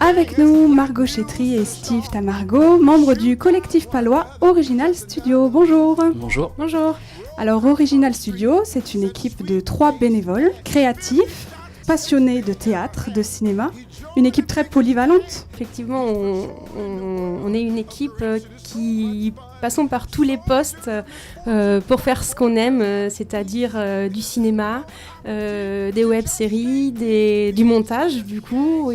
Avec nous, Margot Chétry et Steve Tamargo, membres du collectif palois Original Studio. Bonjour. Bonjour. Bonjour. Alors, Original Studio, c'est une équipe de 3 bénévoles, créatifs, passionnés de théâtre, de cinéma. Une équipe très polyvalente. Effectivement, on est une équipe qui passons par tous les postes pour faire ce qu'on aime, c'est-à-dire du cinéma, des web-séries, du montage du coup.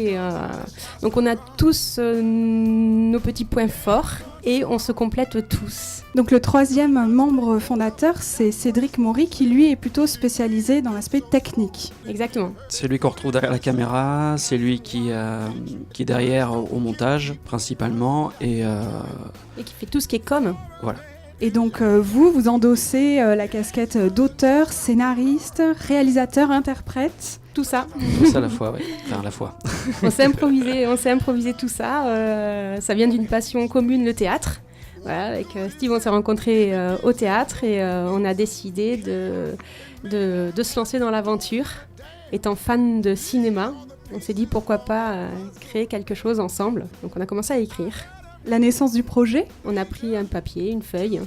Donc on a tous nos petits points forts et on se complète tous. Donc le 3e membre fondateur, c'est Cédric Maury, qui lui est plutôt spécialisé dans l'aspect technique. Exactement. C'est lui qu'on retrouve derrière la caméra, c'est lui qui est derrière au montage principalement et qui fait tout ce qui est com. Voilà. Et donc vous endossez la casquette d'auteur, scénariste, réalisateur, interprète. Tout ça. Tout ça à la fois, oui. Enfin, à la fois. On s'est improvisé tout ça. Ça vient d'une passion commune, le théâtre. Voilà, avec Steve, on s'est rencontrés au théâtre et on a décidé de se lancer dans l'aventure. Étant fan de cinéma, on s'est dit pourquoi pas créer quelque chose ensemble. Donc on a commencé à écrire. La naissance du projet ? On a pris un papier, une feuille.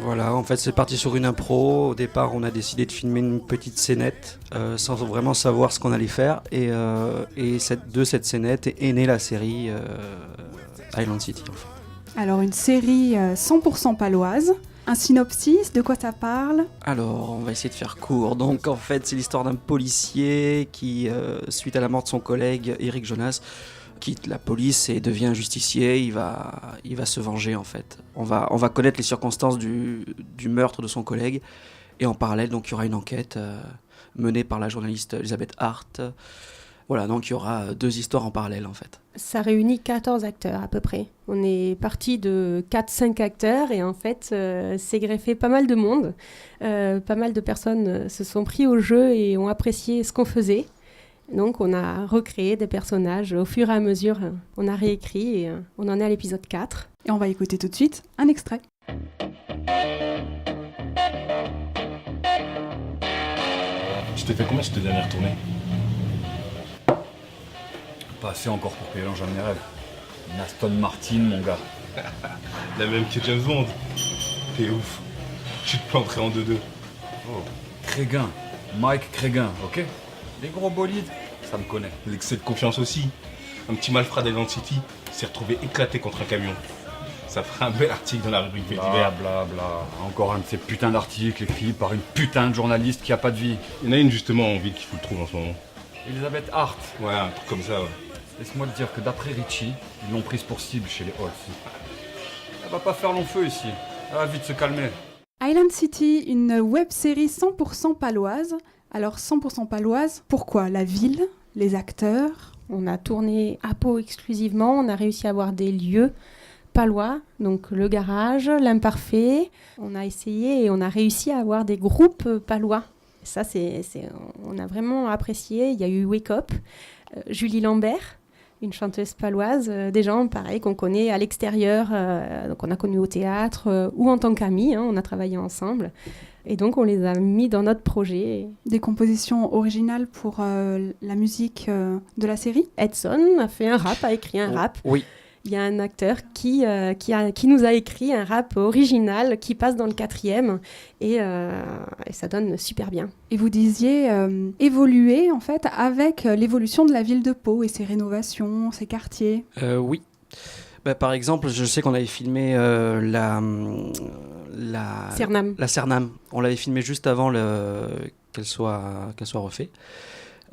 Voilà, en fait c'est parti sur une impro. Au départ on a décidé de filmer une petite scénette sans vraiment savoir ce qu'on allait faire. Et de cette scénette est née la série Island City en fait. Alors une série 100% paloise. Un synopsis, de quoi ça parle ? Alors, on va essayer de faire court. Donc, en fait, c'est l'histoire d'un policier qui, suite à la mort de son collègue Eric Jonas, quitte la police et devient justicier. Il va se venger, en fait. On va connaître les circonstances du meurtre de son collègue. Et en parallèle, donc, il y aura une enquête menée par la journaliste Elisabeth Hart. Voilà, donc il y aura 2 histoires en parallèle, en fait. Ça réunit 14 acteurs à peu près. On est parti de 4-5 acteurs et en fait, c'est greffé pas mal de monde. Pas mal de personnes se sont pris au jeu et ont apprécié ce qu'on faisait. Donc on a recréé des personnages au fur et à mesure. On a réécrit et on en est à l'épisode 4. Et on va écouter tout de suite un extrait. Tu t'es fait combien cette dernière tournée ? Pas assez encore pour payer l'engin de mes rêves. Une Aston Martin, mon gars. La même que James Bond. T'es ouf. Tu te planterais en 2-2. Oh, Créguin. Mike Créguin, ok ? Les gros bolides, ça me connaît. L'excès de confiance aussi. Un petit malfrat d'Island City s'est retrouvé éclaté contre un camion. Ça ferait un bel article dans la rubrique fait divers. Bla. Encore un de ces putains d'articles écrits par une putain de journaliste qui a pas de vie. Il y en a une justement en ville qui fout le trou en ce moment. Elisabeth Hart. Ouais, un truc comme ça, ouais. Laisse-moi te dire que d'après Richie, ils l'ont prise pour cible chez les Halls. Elle va pas faire long feu ici. Elle va vite se calmer. Island City, une web-série 100% paloise. Alors 100% paloise, pourquoi ? La ville, les acteurs ? On a tourné à Pau exclusivement. On a réussi à avoir des lieux palois, donc le garage, l'imparfait. On a essayé et on a réussi à avoir des groupes palois. Ça, on a vraiment apprécié. Il y a eu Wake Up, Julie Lambert, une chanteuse paloise, des gens pareil qu'on connaît à l'extérieur, donc on a connu au théâtre ou en tant qu'amis, on a travaillé ensemble. Et donc on les a mis dans notre projet. Des compositions originales pour la musique de la série ? Edson a fait un rap, a écrit un rap. Oui. Il y a un acteur qui nous a écrit un rap original qui passe dans le 4e et ça donne super bien. Et vous disiez évoluer en fait avec l'évolution de la ville de Pau et ses rénovations, ses quartiers. Oui. Par exemple, je sais qu'on avait filmé la Cernam. La Cernam. On l'avait filmé juste avant qu'elle soit refaite.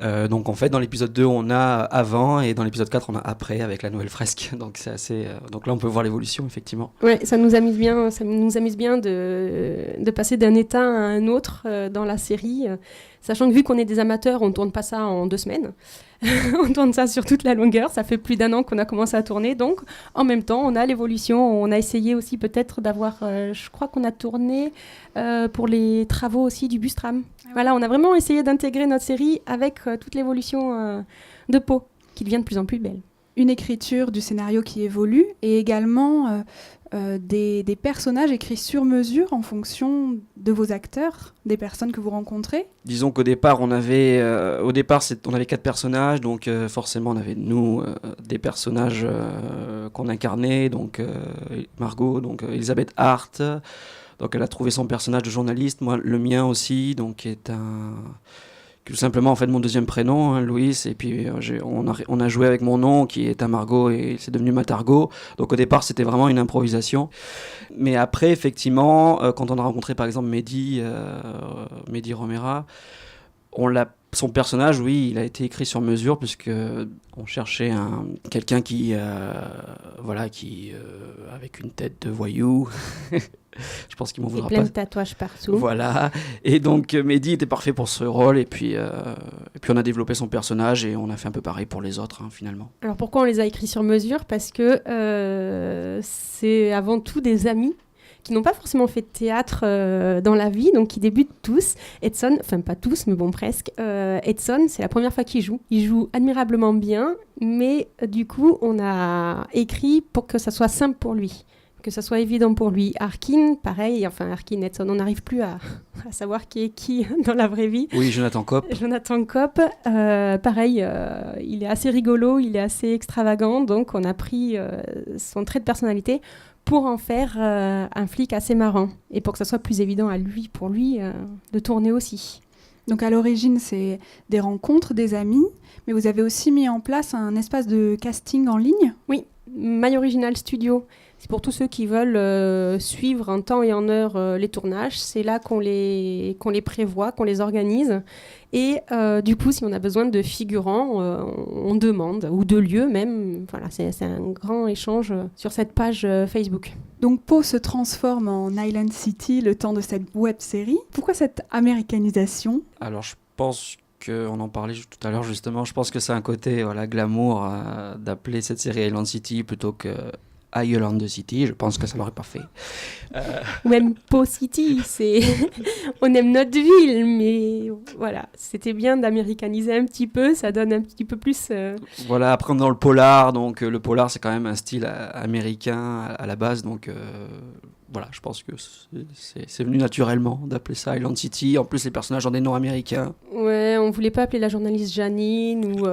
Donc en fait dans l'épisode 2 on a avant et dans l'épisode 4 on a après avec la nouvelle fresque, donc c'est assez donc là on peut voir l'évolution effectivement. Ouais, ça nous amuse bien de passer d'un état à un autre dans la série, sachant que vu qu'on est des amateurs, on tourne pas ça en 2 semaines. On tourne ça sur toute la longueur, ça fait plus d'1 an qu'on a commencé à tourner, donc en même temps on a l'évolution, on a essayé aussi peut-être d'avoir, je crois qu'on a tourné pour les travaux aussi du bus tram. Voilà, on a vraiment essayé d'intégrer notre série avec toute l'évolution de Pau, qui devient de plus en plus belle. une écriture du scénario qui évolue et également des personnages écrits sur mesure en fonction de vos acteurs, des personnes que vous rencontrez. Disons qu'au départ, on avait 4 personnages, donc forcément on avait nous des personnages qu'on incarnait, donc Margot, donc Elisabeth Hart, donc elle a trouvé son personnage de journaliste, moi le mien aussi, donc est tout simplement en fait mon deuxième prénom, Louis, et puis on a joué avec mon nom qui est un Margot et c'est devenu Matargo. Donc au départ c'était vraiment une improvisation, mais après effectivement quand on a rencontré par exemple Mehdi Romera, son personnage, oui, il a été écrit sur mesure puisque on cherchait quelqu'un qui avec une tête de voyou. Je pense qu'il m'en voudra pas. Et plein de tatouages partout. Voilà. Et donc Mehdi était parfait pour ce rôle et puis on a développé son personnage et on a fait un peu pareil pour les autres finalement. Alors pourquoi on les a écrits sur mesure ? Parce que c'est avant tout des amis qui n'ont pas forcément fait de théâtre dans la vie, donc qui débutent tous. Edson, enfin pas tous, mais bon presque. Edson, c'est la première fois qu'il joue. Il joue admirablement bien, mais du coup, on a écrit pour que ça soit simple pour lui, que ça soit évident pour lui. Arkin, pareil, Edson, on n'arrive plus à savoir qui est qui dans la vraie vie. Oui, Jonathan Kopp, pareil, il est assez rigolo, il est assez extravagant, donc on a pris son trait de personnalité pour en faire un flic assez marrant et pour que ça soit plus évident pour lui de tourner aussi. Donc à l'origine, c'est des rencontres, des amis, mais vous avez aussi mis en place un espace de casting en ligne ? Oui, My Original Studio. C'est pour tous ceux qui veulent suivre en temps et en heure les tournages. C'est là qu'on les prévoit, qu'on les organise. Et du coup, si on a besoin de figurants, on demande, ou de lieux même. Voilà, c'est un grand échange sur cette page Facebook. Donc Pau se transforme en Island City le temps de cette web-série. Pourquoi cette américanisation ? Alors je pense qu'on en parlait tout à l'heure justement, je pense que c'est un côté glamour d'appeler cette série Island City plutôt que Island City, je pense que ça l'aurait pas fait. Ou même Pau City, on aime notre ville, mais voilà, c'était bien d'américaniser un petit peu, ça donne un petit peu plus... Voilà, après on est dans le polar, donc le polar c'est quand même un style américain à la base, donc voilà, je pense que c'est venu naturellement d'appeler ça Island City, en plus les personnages ont des noms américains. Ouais, on voulait pas appeler la journaliste Janine ou...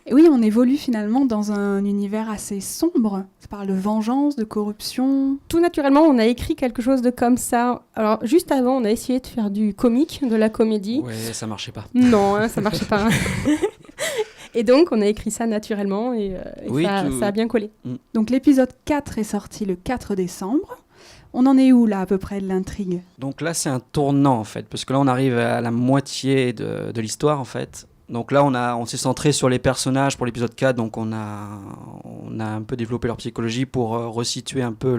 Et oui, on évolue finalement dans un univers assez sombre. Ça parle de vengeance, de corruption. Tout naturellement, on a écrit quelque chose de comme ça. Alors, juste avant, on a essayé de faire du comique, de la comédie. Ouais, ça marchait pas. Non, ça marchait pas. Et donc, on a écrit ça naturellement et oui, ça a bien collé. Donc, l'épisode 4 est sorti le 4 décembre. On en est où, là, à peu près, de l'intrigue ? Donc là, c'est un tournant, en fait, parce que là, on arrive à la moitié de l'histoire, en fait. Donc là, on s'est centré sur les personnages pour l'épisode 4, donc on a un peu développé leur psychologie pour resituer un peu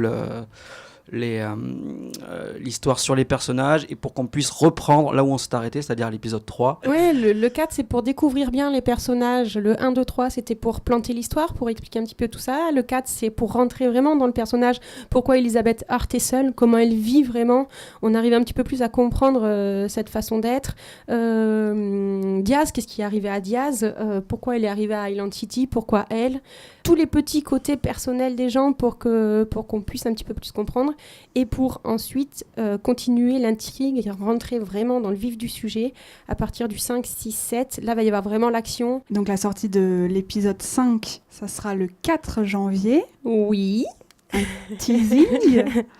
l'histoire sur les personnages et pour qu'on puisse reprendre là où on s'est arrêté, c'est-à-dire l'épisode 3. Ouais, le 4 c'est pour découvrir bien les personnages, le 1, 2, 3 c'était pour planter l'histoire, pour expliquer un petit peu tout ça, le 4 c'est pour rentrer vraiment dans le personnage, pourquoi Elisabeth Hart est seule, comment elle vit vraiment, on arrive un petit peu plus à comprendre cette façon d'être. Diaz, qu'est-ce qui est arrivé à Diaz, pourquoi elle est arrivée à Island City, pourquoi elle, tous les petits côtés personnels des gens pour qu'on puisse un petit peu plus comprendre. Et pour ensuite continuer l'intrigue et rentrer vraiment dans le vif du sujet à partir du 5, 6, 7. Là, il va y avoir vraiment l'action. Donc la sortie de l'épisode 5, ça sera le 4 janvier. Oui. Un teasing.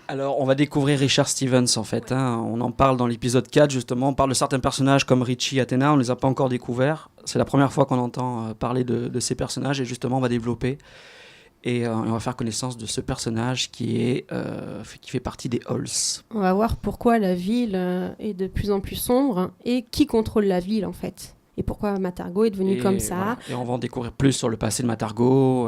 Alors, on va découvrir Richard Stevens, en fait. On en parle dans l'épisode 4, justement. On parle de certains personnages comme Richie, Athéna. On ne les a pas encore découverts. C'est la première fois qu'on entend parler de ces personnages. Et justement, on va développer. Et on va faire connaissance de ce personnage qui fait partie des Halls. On va voir pourquoi la ville est de plus en plus sombre et qui contrôle la ville en fait. Et pourquoi Matargo est devenue comme ça. Voilà. Et on va en découvrir plus sur le passé de Matargo,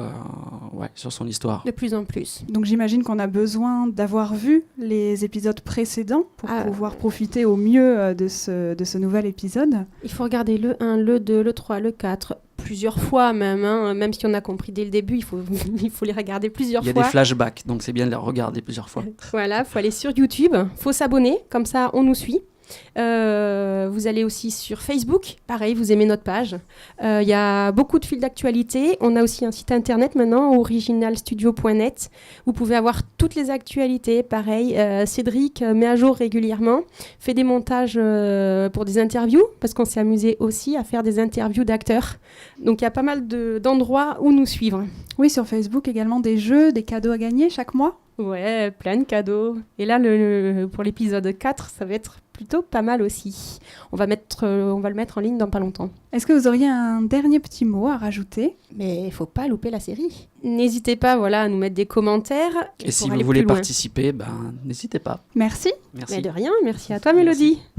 sur son histoire. De plus en plus. Donc j'imagine qu'on a besoin d'avoir vu les épisodes précédents pour pouvoir profiter au mieux de ce nouvel épisode. Il faut regarder le 1, le 2, le 3, le 4... plusieurs fois même, même si on a compris dès le début, il faut les regarder plusieurs fois. Il y a des flashbacks, donc c'est bien de les regarder plusieurs fois. Voilà, il faut aller sur YouTube, il faut s'abonner, comme ça on nous suit. Vous allez aussi sur Facebook, pareil, vous aimez notre page. Il y a beaucoup de fils d'actualité. On a aussi un site internet maintenant, originalstudio.net. Vous pouvez avoir toutes les actualités, pareil. Cédric met à jour régulièrement, fait des montages pour des interviews, parce qu'on s'est amusé aussi à faire des interviews d'acteurs. Donc il y a pas mal d'endroits où nous suivre. Oui, sur Facebook également des jeux, des cadeaux à gagner chaque mois. Ouais, plein de cadeaux. Et là, pour l'épisode 4, ça va être plutôt pas mal aussi. On va le mettre en ligne dans pas longtemps. Est-ce que vous auriez un dernier petit mot à rajouter ? Mais il faut pas louper la série. N'hésitez pas à nous mettre des commentaires. Et si vous voulez participer, n'hésitez pas. Merci. Merci. Mais de rien, merci à toi Mélodie. Merci.